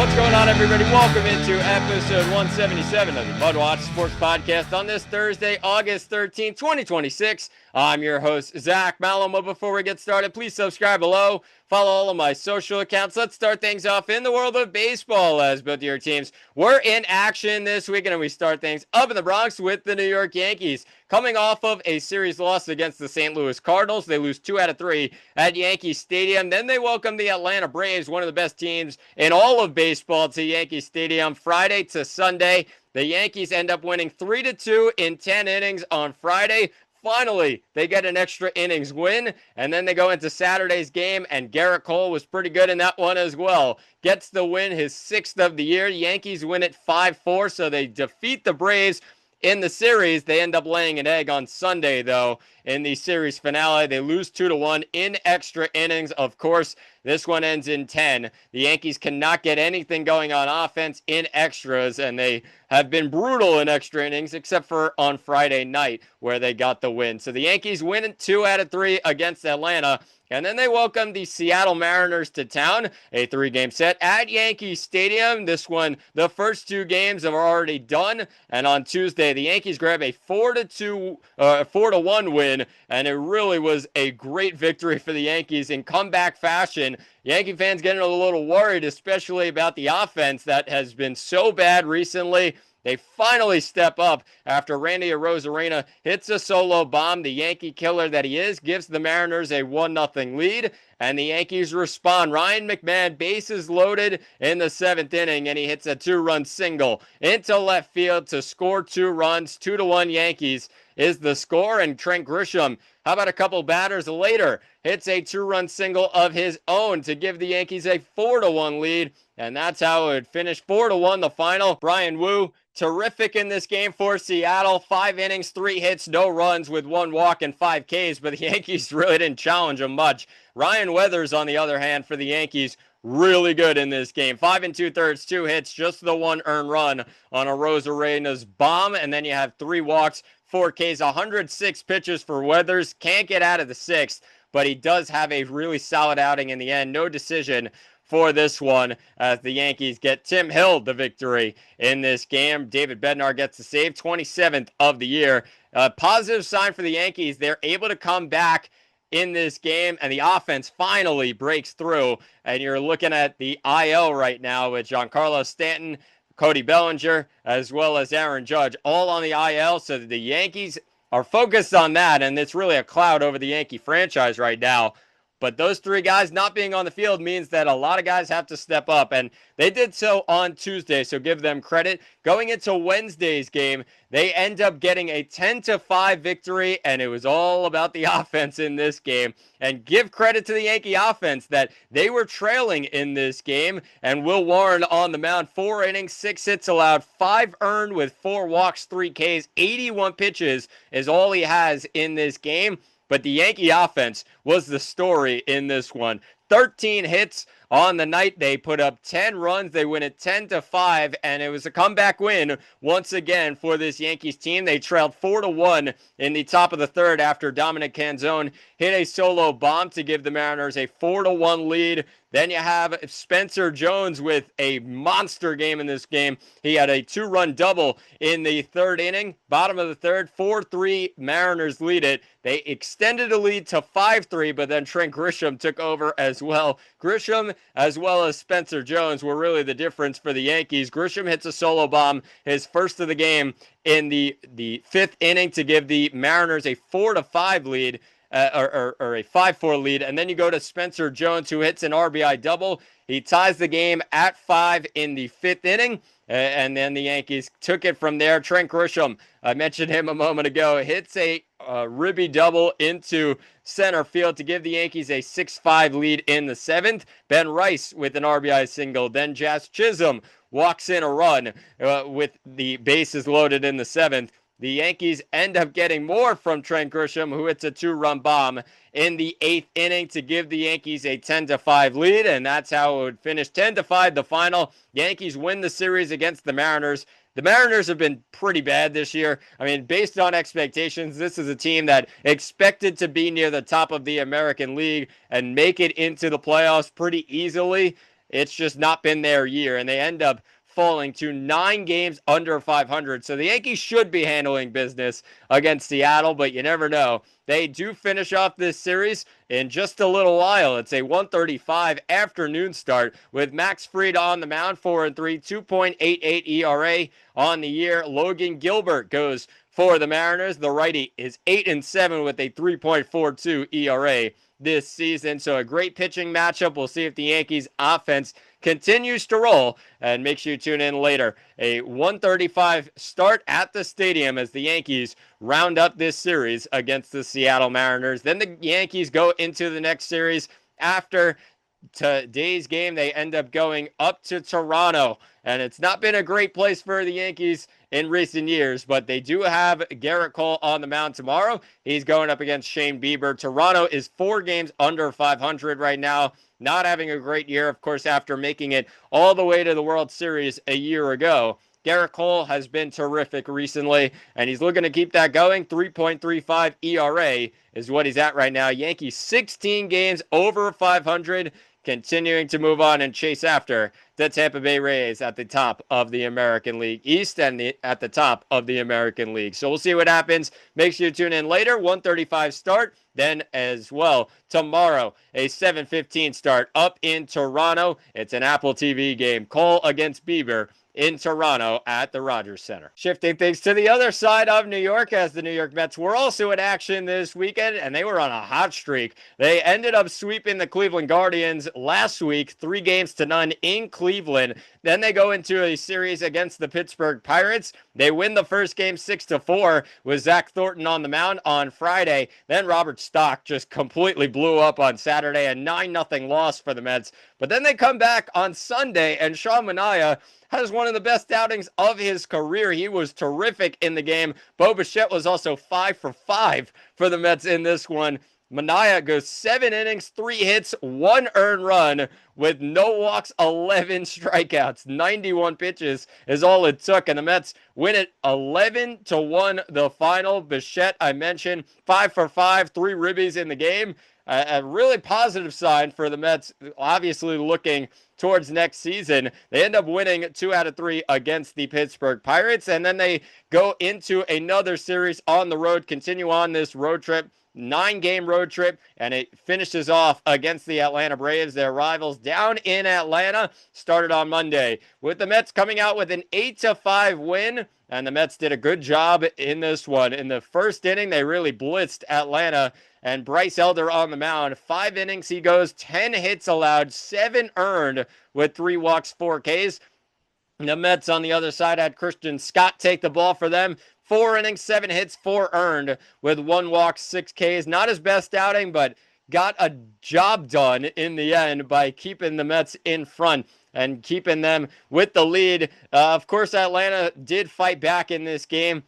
What's going on, everybody? Welcome into episode 177 of the MudWatch Sports Podcast on this Thursday, August 13th, 2026. I'm your host, Zach Malamo. Before we get started, please subscribe below. Follow all of my social accounts. Let's start things off in the world of baseball, as both of your teams were in action this weekend, and we start things up in the Bronx with the New York Yankees. Coming off of a series loss against the St. Louis Cardinals, they lose 2 out of 3 at Yankee Stadium. Then they welcome the Atlanta Braves, one of the best teams in all of baseball, to Yankee Stadium Friday to Sunday. The Yankees end up winning 3-2 in 10 innings on Friday. Finally, they get an extra innings win, and then they go into Saturday's game, and Garrett Cole was pretty good in that one as well. Gets the win, his 6th of the year. Yankees win it 5-4, so they defeat the Braves in the series. They end up laying an egg on Sunday, though, in the series finale. They lose 2-1 in extra innings. Of course, this one ends in 10. The Yankees cannot get anything going on offense in extras, and they have been brutal in extra innings, except for on Friday night, where they got the win. So the Yankees win 2 out of 3 against Atlanta. And then they welcome the Seattle Mariners to town, a 3-game set at Yankee Stadium. This one, the first 2 games are already done. And on Tuesday, the Yankees grab a 4-1 win. And it really was a great victory for the Yankees in comeback fashion. Yankee fans getting a little worried, especially about the offense that has been so bad recently. They finally step up after Randy Arozarena hits a solo bomb. The Yankee killer that he is gives the Mariners a 1-0 lead, and the Yankees respond. Ryan McMahon, bases loaded in the 7th inning, and he hits a 2-run single into left field to score 2 runs. 2-1 Yankees is the score, and Trent Grisham, how about a couple batters later, hits a 2-run single of his own to give the Yankees a 4-1 lead, and that's how it would finish. 4-1 the final. Brian Wu, terrific in this game for Seattle. 5 innings, 3 hits, no runs with 1 walk and 5 Ks, but the Yankees really didn't challenge him much. Ryan Weathers, on the other hand, for the Yankees, really good in this game. 5 2/3, 2 hits, just the 1 earned run on Arozarena's bomb, and then you have 3 walks, 4 Ks, 106 pitches for Weathers. Can't get out of the 6th, but he does have a really solid outing in the end. No decision for this one, as the Yankees get Tim Hill the victory in this game. David Bednar gets the save, 27th of the year. Positive sign for the Yankees. They're able to come back in this game, and the offense finally breaks through. And you're looking at the IL right now with Giancarlo Stanton, Cody Bellinger, as well as Aaron Judge, all on the IL. So the Yankees are focused on that, and it's really a cloud over the Yankee franchise right now. But those 3 guys not being on the field means that a lot of guys have to step up, and they did so on Tuesday, so give them credit. Going into Wednesday's game, they end up getting a 10-5 victory, and it was all about the offense in this game. And give credit to the Yankee offense that they were trailing in this game, and Will Warren on the mound, 4 innings, 6 hits allowed, 5 earned with 4 walks, 3 Ks, 81 pitches is all he has in this game. But the Yankee offense was the story in this one. 13 hits on the night. They put up 10 runs. They win it 10-5, and it was a comeback win once again for this Yankees team. They trailed 4-1 in the top of the 3rd after Dominic Canzone hit a solo bomb to give the Mariners a 4-1 lead. Then you have Spencer Jones with a monster game in this game. He had a 2-run double in the 3rd inning. Bottom of the 3rd, 4-3, Mariners lead it. They extended the lead to 5-3, but then Trent Grisham took over as well. Grisham, as well as Spencer Jones, were really the difference for the Yankees. Grisham hits a solo bomb, his first of the game in the 5th inning, to give the Mariners a 4-5 lead. Or a 5-4 lead, and then you go to Spencer Jones, who hits an RBI double. He ties the game at 5 in the 5th inning, and then the Yankees took it from there. Trent Grisham, I mentioned him a moment ago, hits a ribby double into center field to give the Yankees a 6-5 lead in the 7th. Ben Rice with an RBI single, then Jazz Chisholm walks in a run with the bases loaded in the 7th. The Yankees end up getting more from Trent Grisham, who hits a 2-run bomb in the 8th inning to give the Yankees a 10-5 lead, and that's how it would finish. 10-5 the final. Yankees win the series against the Mariners. The Mariners have been pretty bad this year. I mean, based on expectations, this is a team that expected to be near the top of the American League and make it into the playoffs pretty easily. it's just not been their year, and they end up falling to 9 games under 500. So the Yankees should be handling business against Seattle, but you never know. They do finish off this series in just a little while. It's a 1:35 afternoon start with Max Fried on the mound, 4-3, 2.88 ERA on the year. Logan Gilbert goes for the Mariners. The righty is 8-7 with a 3.42 ERA this season. So a great pitching matchup. We'll see if the Yankees offense continues to roll, and make sure you tune in later. A 1:35 start at the stadium as the Yankees round up this series against the Seattle Mariners. Then the Yankees go into the next series. After today's game, they end up going up to Toronto, and it's not been a great place for the Yankees in recent years, but they do have Garrett Cole on the mound tomorrow. He's going up against Shane Bieber. Toronto is 4 games under 500 right now, not having a great year, of course, after making it all the way to the World Series a year ago. Garrett Cole has been terrific recently, and he's looking to keep that going. 3.35 ERA is what he's at right now. Yankees 16 games over 500, continuing to move on and chase after the Tampa Bay Rays at the top of the American League East and at the top of the American League. So we'll see what happens. Make sure you tune in later. 1:35 start. Then as well, tomorrow, a 7:15 start up in Toronto. It's an Apple TV game. Cole against Bieber in Toronto at the Rogers Center. Shifting things to the other side of New York, as the New York Mets were also in action this weekend, and they were on a hot streak. They ended up sweeping the Cleveland Guardians last week, 3-0 in Cleveland. Then they go into a series against the Pittsburgh Pirates. They win the first game 6-4 with Zach Thornton on the mound on Friday. Then Robert Stock just completely blew up on Saturday, a 9-0 loss for the Mets. But then they come back on Sunday, and Sean Manaea has one of the best outings of his career. He was terrific in the game. Bo Bichette was also 5 for 5 for the Mets in this one. Manaea goes 7 innings, 3 hits, 1 earned run with no walks, 11 strikeouts. 91 pitches is all it took, and the Mets win it 11-1 the final. Bichette, I mentioned, 5 for 5, 3 ribbies in the game. A really positive sign for the Mets, obviously looking towards next season. They end up winning 2 out of 3 against the Pittsburgh Pirates, and then they go into another series on the road, continue on this road trip, 9-game road trip, and it finishes off against the Atlanta Braves, their rivals down in Atlanta. Started on Monday with the Mets coming out with an 8-5 win, and the Mets did a good job in this one. In the first inning, they really blitzed Atlanta, and Bryce Elder on the mound. 5 innings he goes, 10 hits allowed, 7 earned with 3 walks, 4 Ks. The Mets on the other side had Christian Scott take the ball for them. 4 innings, 7 hits, 4 earned with 1 walk, 6 Ks. Not his best outing, but got a job done in the end by keeping the Mets in front and keeping them with the lead. Of course, Atlanta did fight back in this game.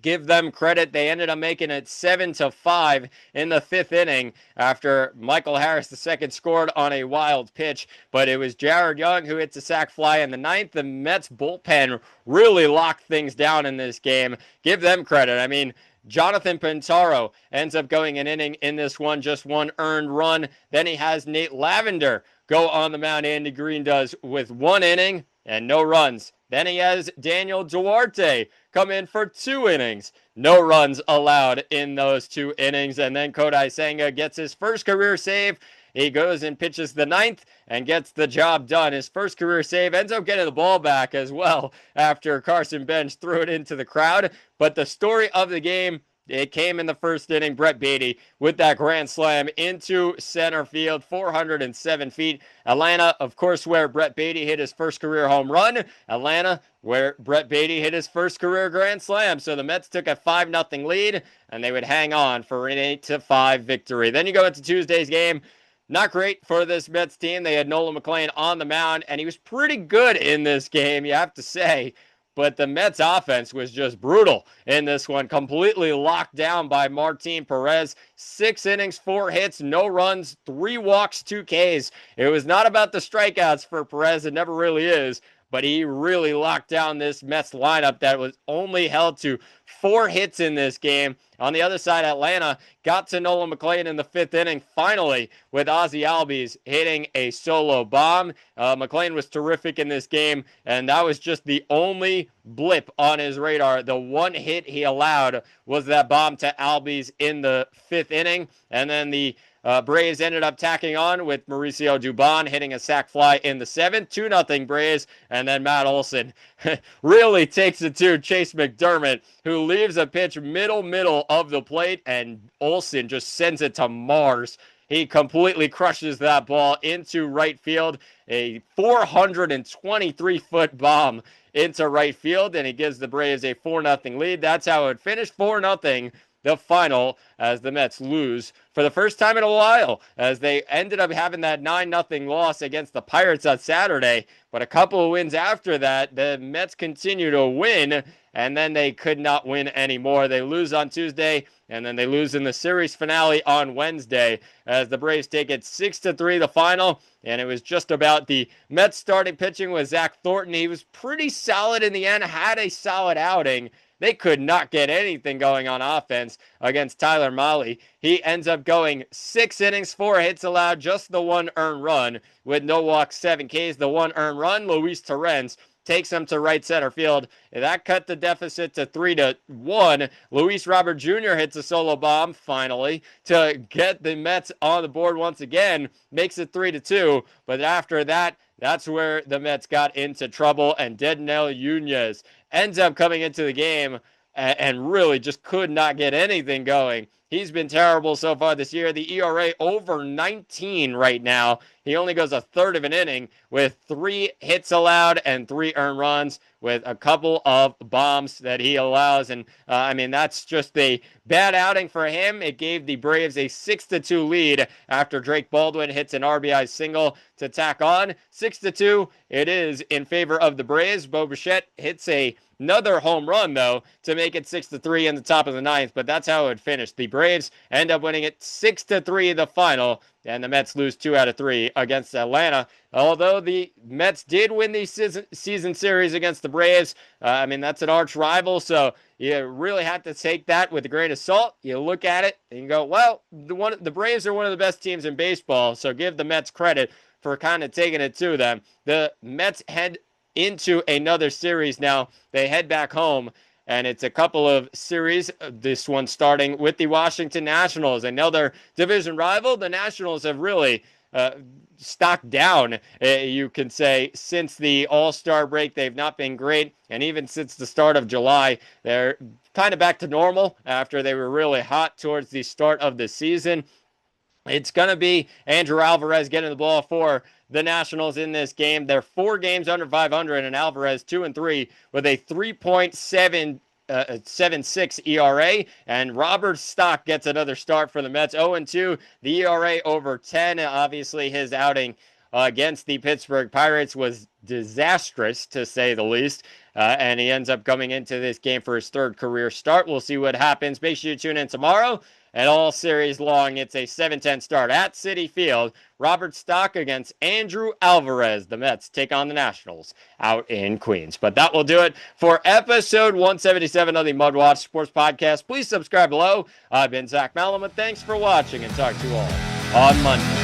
Give them credit. They ended up making it 7-5 in the 5th inning after Michael Harris II scored on a wild pitch. But it was Jared Young who hits a sac fly in the 9th. The Mets bullpen really locked things down in this game. Give them credit. I mean, Jonathan Pintaro ends up going an inning in this one, just 1 earned run. Then he has Nate Lavender go on the mound. Andy Green does with 1 inning and no runs. Then he has Daniel Duarte come in for 2 innings. No runs allowed in those 2 innings. And then Kodai Senga gets his first career save. He goes and pitches the 9th and gets the job done. His first career save, ends up getting the ball back as well after Carson Bench threw it into the crowd. But the story of the game, it came in the first inning. Brett Beatty with that grand slam into center field, 407 feet. Atlanta, of course, where Brett Beatty hit his first career home run. Atlanta, where Brett Beatty hit his first career grand slam. So the Mets took a 5-0 lead, and they would hang on for an 8-5 victory. Then you go into Tuesday's game. Not great for this Mets team. They had Nolan McLean on the mound, and he was pretty good in this game, you have to say. But the Mets offense was just brutal in this one, completely locked down by Martin Perez. 6 innings, 4 hits, no runs, 3 walks, 2 Ks. It was not about the strikeouts for Perez. It never really is. But he really locked down this Mets lineup that was only held to 4 hits in this game. On the other side, Atlanta got to Nolan McLean in the 5th inning, finally, with Ozzie Albies hitting a solo bomb. McLean was terrific in this game, and that was just the only blip on his radar. The one hit he allowed was that bomb to Albies in the 5th inning, and then the Braves ended up tacking on with Mauricio Dubon hitting a sac fly in the 7th, 2-0 Braves, and then Matt Olson really takes it to Chase McDermott, who leaves a pitch middle of the plate, and Olson just sends it to Mars. He completely crushes that ball into right field, a 423-foot bomb into right field, and he gives the Braves a 4-0 lead. That's how it finished, 4-0. The final, as the Mets lose for the first time in a while, as they ended up having that 9-0 loss against the Pirates on Saturday. But a couple of wins after that, the Mets continue to win, and then they could not win anymore. They lose on Tuesday, and then they lose in the series finale on Wednesday, as the Braves take it 6-3 the final. And it was just about the Mets starting pitching with Zach Thornton. He was pretty solid in the end, had a solid outing. They could not get anything going on offense against Tyler Mahle. He ends up going 6 innings, 4 hits allowed, just the 1 earned run with no walks, 7 Ks. The 1 earned run, Luis Torrens takes him to right center field. That cut the deficit to 3-1. Luis Robert Jr. hits a solo bomb finally to get the Mets on the board once again, makes it 3-2. But after that, that's where the Mets got into trouble, and Dednell Yunez ends up coming into the game and really just could not get anything going. He's been terrible so far this year. The ERA over 19 right now. He only goes a third of an inning with 3 hits allowed and 3 earned runs with a couple of bombs that he allows. And, that's just a bad outing for him. It gave the Braves a 6-2 lead after Drake Baldwin hits an RBI single to tack on. 6-2, it is in favor of the Braves. Bo Bichette hits another home run, though, to make it 6-3 in the top of the 9th, but that's how it finished. The Braves end up winning it 6-3 the final, and the Mets lose 2 out of 3 against Atlanta. Although the Mets did win the season series against the Braves, that's an arch rival, so you really have to take that with a grain of salt. You look at it and you go, well, the Braves are one of the best teams in baseball, so give the Mets credit for kind of taking it to them. The Mets head into another series now. They head back home, and it's a couple of series. This one starting with the Washington Nationals, another division rival. The Nationals have really stocked down, you can say, since the All-Star break. They've not been great, and even since the start of July, they're kind of back to normal after they were really hot towards the start of the season. It's going to be Andrew Alvarez getting the ball for the Nationals in this game. They're 4 games under 500, and Alvarez 2-3 with a 3.76 ERA. And Robert Stock gets another start for the Mets. 0-2, the ERA over 10. Obviously, his outing against the Pittsburgh Pirates was disastrous, to say the least. And he ends up coming into this game for his 3rd career start. We'll see what happens. Make sure you tune in tomorrow. And all series long, it's a 7-10 start at Citi Field. Robert Stock against Andrew Alvarez. The Mets take on the Nationals out in Queens. But that will do it for episode 177 of the MudWatch Sports Podcast. Please subscribe below. I've been Zach Malamuth. Thanks for watching, and talk to you all on Monday.